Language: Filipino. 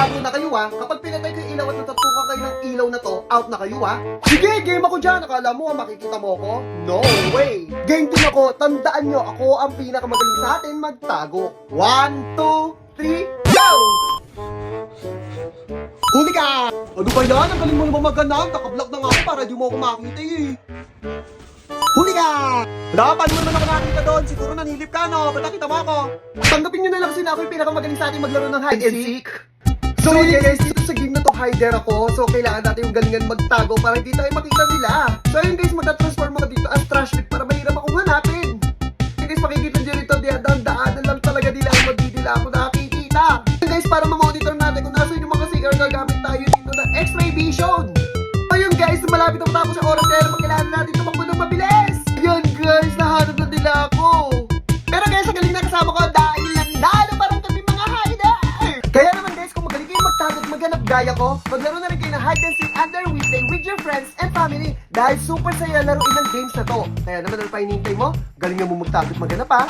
Magtago na kayo ha. Kapag pinatay ko yung ilaw at natatukan kayo ng ilaw na to, out na kayo ha. Sige, game ako dyan. Akala mo makikita mo ako? No way. Game din ako. Tandaan nyo, ako ang pinakamagaling sa atin magtago. 1, 2, 3, go! Huli ka! Ano ba yan? Ang galing mo naman magganap. Nakablock na nga ako para di mo ako makita eh. Huli ka! Wala, paano mo naman ako nakita doon? Siguro nanilip ka, no? Ba't nakita mo ako? Tanggapin nyo na lang kasi na ako yung pinakamagaling sa atin maglaro ng hide and seek. So yun guys, dito sa game na to, hider ako. So kailangan natin yung galingan magtago para hindi tayo makita nila. So ayun guys, magta-transform ako dito as trash bit para mahirap akong hanapin. Ayun guys, makikita nyo rito, daan-daanan lang talaga nila ang magdidila ako nakikita. Ayun guys, para ma-monitor natin kung nasa yung mga CR gagamit tayo dito ng X-ray vision. Ayun guys, malapit ang tapos sa oras kaya naman kailangan natin tumakbo ng mabilis. Ayun guys, nahanap na nila ako. Pero guys, ang galing na kasama ko dahil nandalo parang kami mga hider. Kaya naman guys, kung magaling kayo magtago at maghanap gaya ko, maglaro na rin kayo ng hide and seek under weekday with your friends and family dahil super saya laruin ng games na to. Kaya naman ano pa hinihintay mo? Galing mo magtago at maghanap ha.